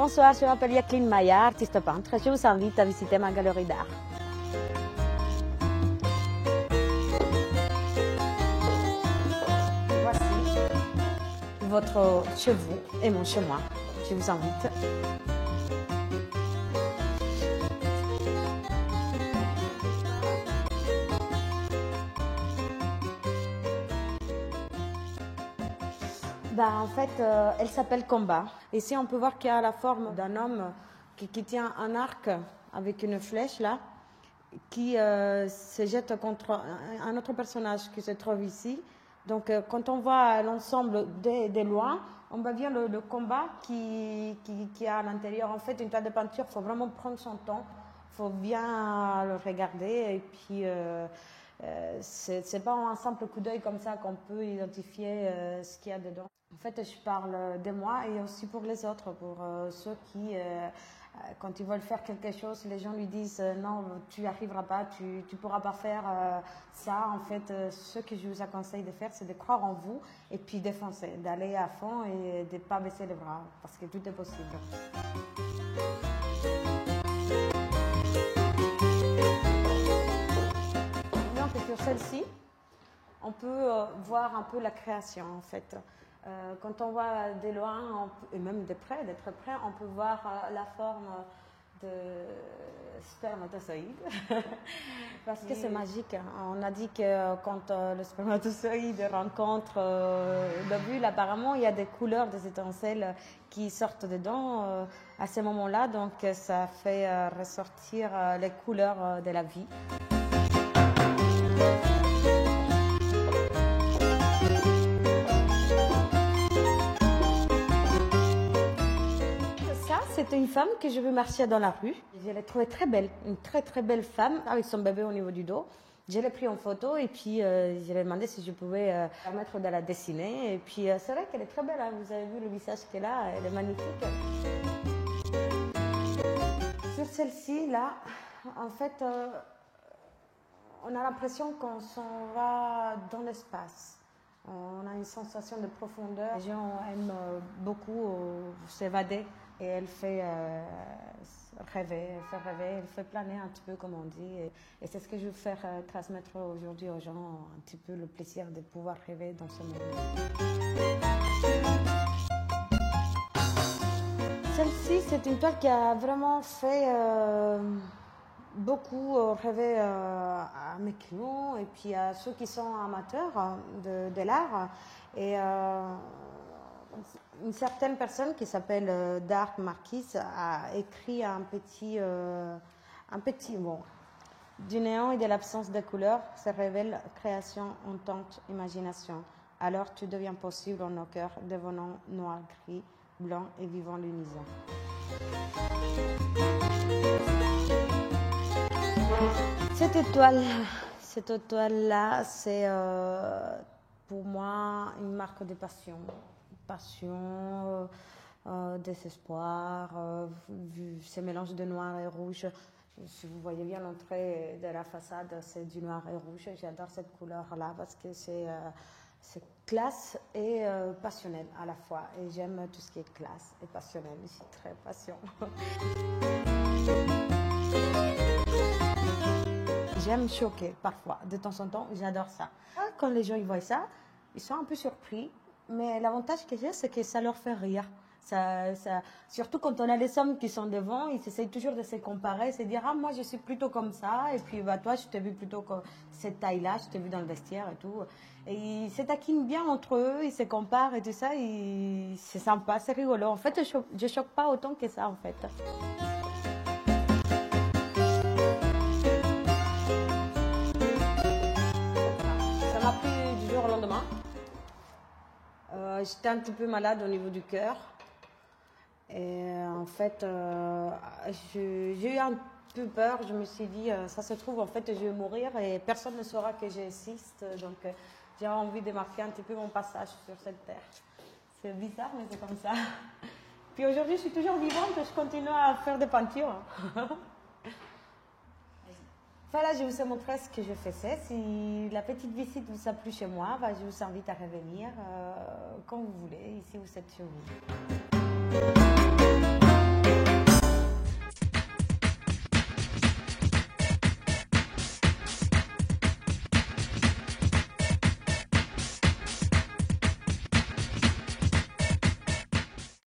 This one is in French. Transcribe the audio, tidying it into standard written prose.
Bonsoir, je m'appelle Jacqueline Maillard, artiste peintre. Je vous invite à visiter ma galerie d'art. Voici votre chez vous et mon chez moi. Je vous invite. En fait, elle s'appelle Combat. Ici, on peut voir qu'il y a la forme d'un homme qui tient un arc avec une flèche là, qui se jette contre un autre personnage qui se trouve ici. Donc, quand on voit l'ensemble des loin, on voit bien le combat qui a à l'intérieur. En fait, une toile de peinture, il faut vraiment prendre son temps, il faut bien le regarder et puis c'est pas un simple coup d'œil comme ça qu'on peut identifier ce qu'il y a dedans. En fait, je parle de moi et aussi pour les autres, pour ceux qui, quand ils veulent faire quelque chose, les gens lui disent non, tu n'y arriveras pas, tu ne pourras pas faire ça. En fait, ce que je vous conseille de faire, c'est de croire en vous et puis de foncer, d'aller à fond et de ne pas baisser les bras, parce que tout est possible. Donc, sur celle-ci, on peut voir un peu la création, en fait. Quand on voit de loin, et même de près, d'être près, on peut voir la forme de spermatozoïde. Parce que c'est magique. On a dit que quand le spermatozoïde rencontre l'ovule, apparemment, il y a des couleurs, des étincelles qui sortent dedans à ce moment-là. Donc, ça fait ressortir les couleurs de la vie. C'était une femme que je veux marcher dans la rue. Je l'ai trouvée très belle, une très très belle femme avec son bébé au niveau du dos. Je l'ai pris en photo et puis je lui ai demandé si je pouvais permettre de la dessiner. Et puis c'est vrai qu'elle est très belle, hein. Vous avez vu le visage qu'elle a, elle est magnifique. Sur celle-ci, là, en fait, on a l'impression qu'on s'en va dans l'espace. On a une sensation de profondeur. Les gens aiment beaucoup s'évader. Et elle fait rêver, elle fait planer un petit peu, comme on dit. Et c'est ce que je veux faire transmettre aujourd'hui aux gens, un petit peu le plaisir de pouvoir rêver dans ce monde. Celle-ci, c'est une toile qui a vraiment fait beaucoup rêver à mes clients et puis à ceux qui sont amateurs de l'art. Et une certaine personne qui s'appelle Dark Marquise a écrit un petit mot. Du néant et de l'absence de couleurs se révèle création, entente, imagination. Alors tu deviens possible en nos cœurs, devenant noir, gris, blanc et vivant l'unison. Cette étoile-là, c'est pour moi une marque de passion. Passion, désespoir, ce mélange de noir et rouge. Si vous voyez bien l'entrée de la façade, c'est du noir et rouge. J'adore cette couleur-là parce que c'est classe et passionnel à la fois. Et j'aime tout ce qui est classe et passionnel. Je suis très passion. J'aime choquer parfois, de temps en temps. J'adore ça. Quand les gens ils voient ça, ils sont un peu surpris. Mais l'avantage que j'ai, c'est que ça leur fait rire. Surtout quand on a les hommes qui sont devant, ils essayent toujours de se comparer, se dire « Ah, moi, je suis plutôt comme ça. » Et puis, bah, toi, je t'ai vu plutôt comme cette taille-là, je t'ai vu dans le vestiaire et tout. Et ils se taquinent bien entre eux, ils se comparent et tout ça. C'est sympa, c'est rigolo. En fait, je choque pas autant que ça, en fait. Ça m'a pris du jour au lendemain. J'étais un petit peu malade au niveau du cœur. Et en fait, j'ai eu un peu peur. Je me suis dit, ça se trouve, en fait, je vais mourir et personne ne saura que j'existe. Donc, j'ai envie de marquer un petit peu mon passage sur cette terre. C'est bizarre, mais c'est comme ça. Puis aujourd'hui, je suis toujours vivante, je continue à faire des peintures. Voilà, je vous ai montré ce que je faisais. Si la petite visite vous a plu chez moi, je vous invite à revenir quand vous voulez, ici vous êtes chez vous.